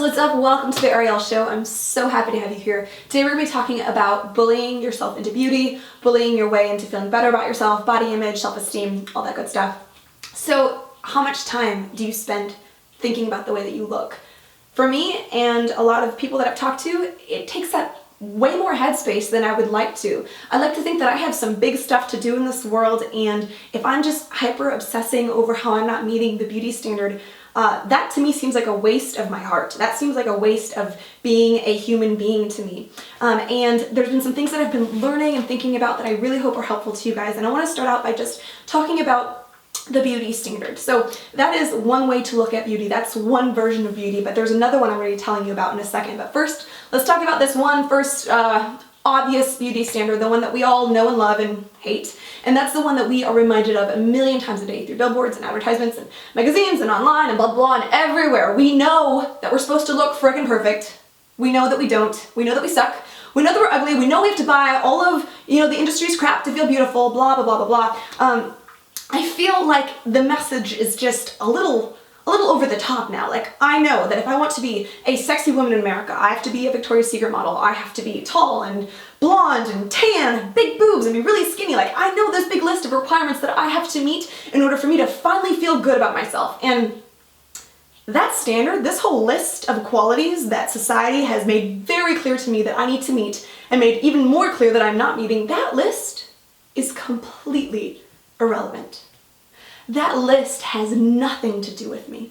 what's up? Welcome to the Ariel Show. I'm so happy to have you here. Today we're going to be talking about bullying yourself into beauty, bullying your way into feeling better about yourself, body image, self-esteem, all that good stuff. So how much time do you spend thinking about the way that you look? For me and a lot of people that I've talked to, it takes up way more headspace than I would like to. I like to think that I have some big stuff to do in this world, and if I'm just hyper obsessing over how I'm not meeting the beauty standard, that to me seems like a waste of my heart. That seems like a waste of being a human being to me. And there's been some things that I've been learning and thinking about that I really hope are helpful to you guys. And I want to start out by just talking about the beauty standard. So that is one way to look at beauty. That's one version of beauty, but there's another one I'm going to be telling you about in a second. But first, let's talk about this one first obvious beauty standard, the one that we all know and love and hate. And that's the one that we are reminded of a million times a day through billboards and advertisements and magazines and online and blah, blah, and everywhere. We know that we're supposed to look friggin' perfect. We know that we don't. We know that we suck. We know that we're ugly. We know we have to buy all of, the industry's crap to feel beautiful, blah, blah, blah, blah, blah. I feel like the message is just a little over the top now. Like, I know that if I want to be a sexy woman in America, I have to be a Victoria's Secret model. I have to be tall and blonde and tan and big boobs and be really skinny. Like, I know this big list of requirements that I have to meet in order for me to finally feel good about myself. And that standard, this whole list of qualities that society has made very clear to me that I need to meet and made even more clear that I'm not meeting, that list is completely irrelevant. That list has nothing to do with me.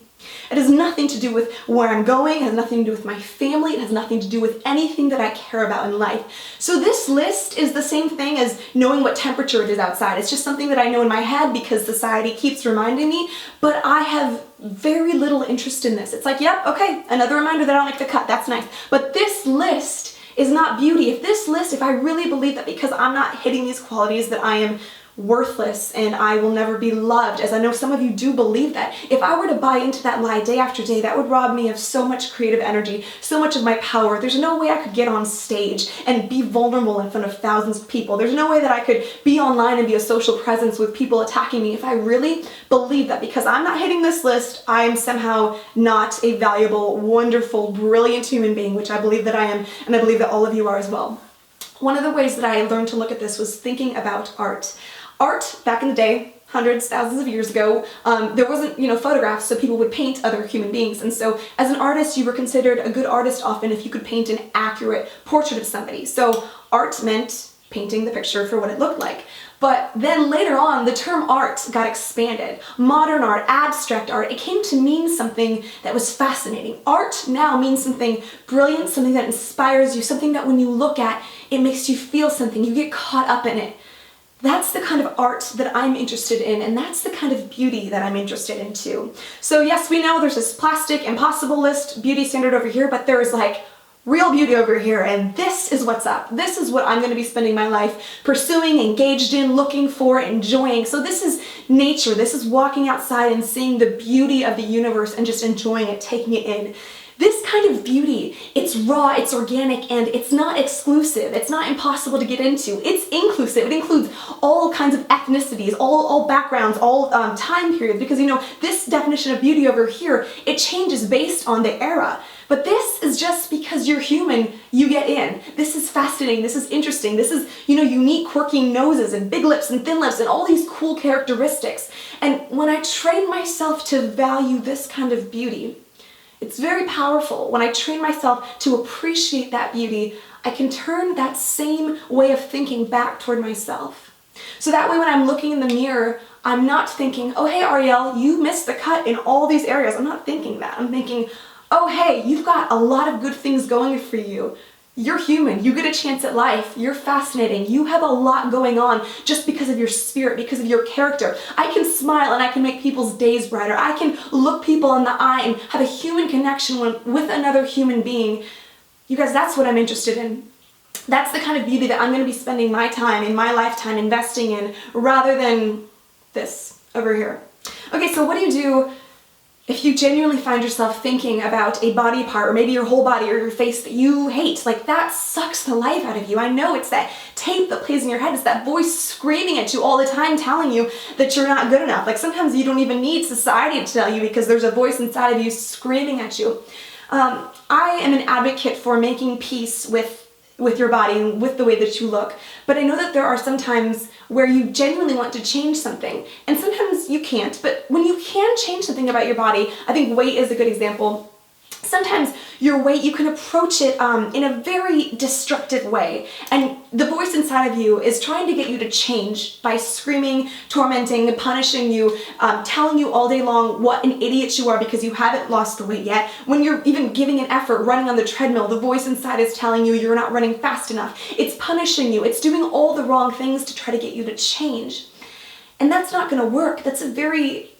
It has nothing to do with where I'm going, it has nothing to do with my family, it has nothing to do with anything that I care about in life. So this list is the same thing as knowing what temperature it is outside. It's just something that I know in my head because society keeps reminding me, but I have very little interest in this. It's like, yep, okay, another reminder that I don't like the cut, that's nice. But this list is not beauty. If I really believe that because I'm not hitting these qualities that I am worthless and I will never be loved, as I know some of you do believe that, if I were to buy into that lie day after day, that would rob me of so much creative energy, so much of my power. There's no way I could get on stage and be vulnerable in front of thousands of people. There's no way that I could be online and be a social presence with people attacking me if I really believe that because I'm not hitting this list, I am somehow not a valuable, wonderful, brilliant human being, which I believe that I am, and I believe that all of you are as well. One of the ways that I learned to look at this was thinking about art. Art, back in the day, hundreds, thousands of years ago, there wasn't, photographs, so people would paint other human beings. And so as an artist, you were considered a good artist often if you could paint an accurate portrait of somebody. So art meant painting the picture for what it looked like. But then later on, the term art got expanded. Modern art, abstract art, it came to mean something that was fascinating. Art now means something brilliant, something that inspires you, something that when you look at, it makes you feel something, you get caught up in it. That's the kind of art that I'm interested in, and that's the kind of beauty that I'm interested in too. So yes, we know there's this plastic, impossible list beauty standard over here, but there is like real beauty over here, and this is what's up. This is what I'm going to be spending my life pursuing, engaged in, looking for, enjoying. So this is nature. This is walking outside and seeing the beauty of the universe and just enjoying it, taking it in. This kind of beauty, it's raw, it's organic, and it's not exclusive. It's not impossible to get into. It's inclusive. It includes all kinds of ethnicities, all backgrounds, all time periods, because this definition of beauty over here, it changes based on the era. But this is just because you're human, you get in. This is fascinating, this is interesting, this is, unique quirky noses and big lips and thin lips and all these cool characteristics. And when I train myself to value this kind of beauty, it's very powerful. When I train myself to appreciate that beauty, I can turn that same way of thinking back toward myself. So that way when I'm looking in the mirror, I'm not thinking, oh hey Ariel, you missed the cut in all these areas. I'm not thinking that. I'm thinking, oh hey, you've got a lot of good things going for you. You're human, you get a chance at life, you're fascinating, you have a lot going on just because of your spirit, because of your character. I can smile and I can make people's days brighter. I can look people in the eye and have a human connection with another human being. You guys, that's what I'm interested in. That's the kind of beauty that I'm going to be spending my time in my lifetime investing in rather than this over here. Okay, so what do you do if you genuinely find yourself thinking about a body part, or maybe your whole body or your face that you hate? Like, that sucks the life out of you. I know it's that tape that plays in your head. It's that voice screaming at you all the time telling you that you're not good enough. Like, sometimes you don't even need society to tell you because there's a voice inside of you screaming at you. I am an advocate for making peace with your body and with the way that you look, but I know that there are some times where you genuinely want to change something, and sometimes you can't. But when you can change something about your body, I think weight is a good example. Sometimes your weight, you can approach it in a very destructive way, and the voice inside of you is trying to get you to change by screaming, tormenting, punishing you, telling you all day long what an idiot you are because you haven't lost the weight yet. When you're even giving an effort, running on the treadmill, the voice inside is telling you you're not running fast enough. It's punishing you. It's doing all the wrong things to try to get you to change. And that's not going to work. That's a very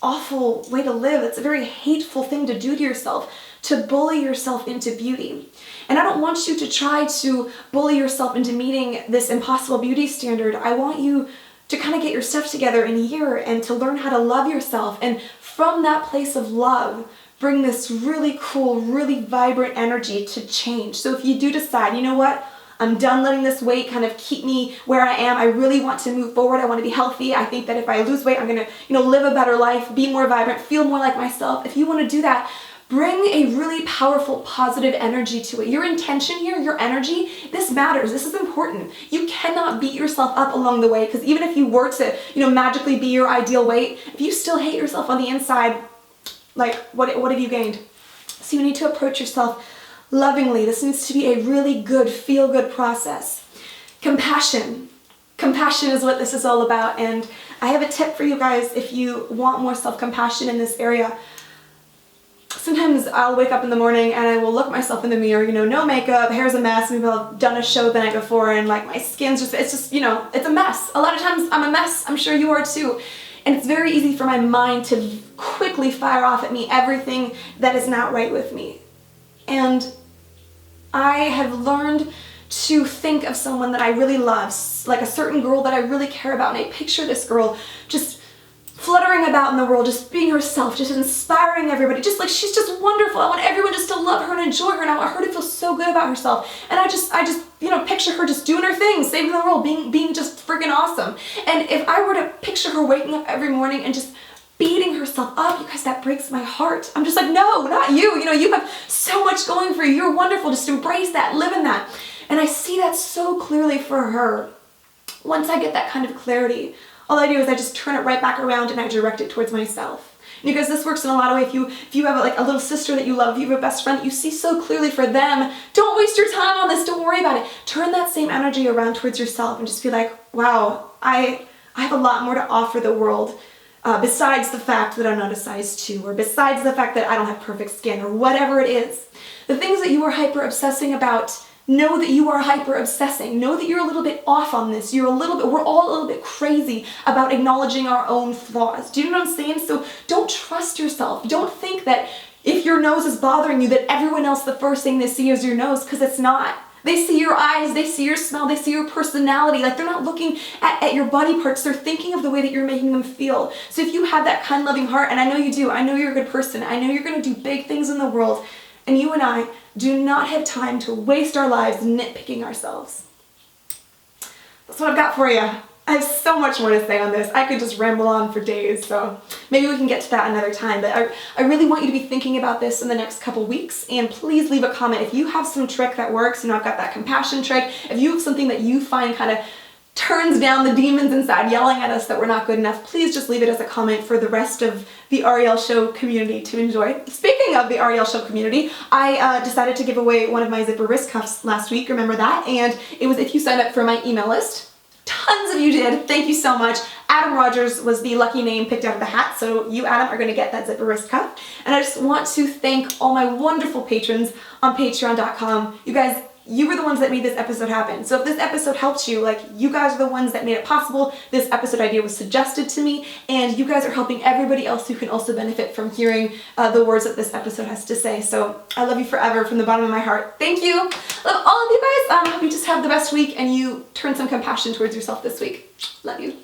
awful way to live. It's a very hateful thing to do to yourself, to bully yourself into beauty. And I don't want you to try to bully yourself into meeting this impossible beauty standard. I want you to kind of get your stuff together in a year and to learn how to love yourself. And from that place of love, bring this really cool, really vibrant energy to change. So if you do decide, you know what, I'm done letting this weight kind of keep me where I am. I really want to move forward. I want to be healthy. I think that if I lose weight, I'm going to, live a better life, be more vibrant, feel more like myself. If you want to do that, bring a really powerful, positive energy to it. Your intention here, your energy, this matters. This is important. You cannot beat yourself up along the way, because even if you were to, magically be your ideal weight, if you still hate yourself on the inside, like, what have you gained? So you need to approach yourself lovingly. This needs to be a really good, feel-good process. Compassion. Compassion is what this is all about, and I have a tip for you guys if you want more self-compassion in this area. Sometimes I'll wake up in the morning and I will look myself in the mirror, no makeup, hair's a mess, maybe I've done a show the night before and like my skin's it's a mess. A lot of times I'm a mess, I'm sure you are too. And it's very easy for my mind to quickly fire off at me everything that is not right with me. And I have learned to think of someone that I really love, like a certain girl that I really care about, and I picture this girl just fluttering about in the world, just being herself, just inspiring everybody, just like she's just wonderful. I want everyone just to love her and enjoy her, and I want her to feel so good about herself. And I just picture her just doing her thing, saving the world, being just freaking awesome. And if I were to picture her waking up every morning and just beating herself up, you guys, that breaks my heart. I'm just like, no, not you. You have so much going for you. You're wonderful. Just embrace that, live in that. And I see that so clearly for her. Once I get that kind of clarity, all I do is I just turn it right back around and I direct it towards myself. And you guys, this works in a lot of ways. If you have a little sister that you love, if you have a best friend that you see so clearly for them, don't waste your time on this. Don't worry about it. Turn that same energy around towards yourself and just be like, wow, I have a lot more to offer the world. Besides the fact that I'm not a size 2, or besides the fact that I don't have perfect skin, or whatever it is. The things that you are hyper-obsessing about, know that you are hyper-obsessing. Know that you're a little bit off on this. We're all a little bit crazy about acknowledging our own flaws. Do you know what I'm saying? So don't trust yourself. Don't think that if your nose is bothering you, that everyone else, the first thing they see is your nose, because it's not. They see your eyes, they see your smell, they see your personality. Like, they're not looking at your body parts, they're thinking of the way that you're making them feel. So if you have that kind, loving heart, and I know you do, I know you're a good person, I know you're going to do big things in the world, and you and I do not have time to waste our lives nitpicking ourselves. That's what I've got for you. I have so much more to say on this. I could just ramble on for days, so maybe we can get to that another time. But I really want you to be thinking about this in the next couple weeks, and please leave a comment. If you have some trick that works, I've got that compassion trick. If you have something that you find kind of turns down the demons inside yelling at us that we're not good enough, please just leave it as a comment for the rest of the Ariel Show community to enjoy. Speaking of the Ariel Show community, I decided to give away one of my zipper wrist cuffs last week, remember that? And it was if you signed up for my email list. Tons of you did. Thank you so much. Adam Rogers was the lucky name picked out of the hat, so you, Adam, are going to get that zipper wrist cuff. And I just want to thank all my wonderful patrons on patreon.com. You guys, you were the ones that made this episode happen. So if this episode helped you, you guys are the ones that made it possible. This episode idea was suggested to me, and you guys are helping everybody else who can also benefit from hearing the words that this episode has to say. So I love you forever from the bottom of my heart. Thank you. Love all of you guys. I hope you just have the best week and you turn some compassion towards yourself this week. Love you.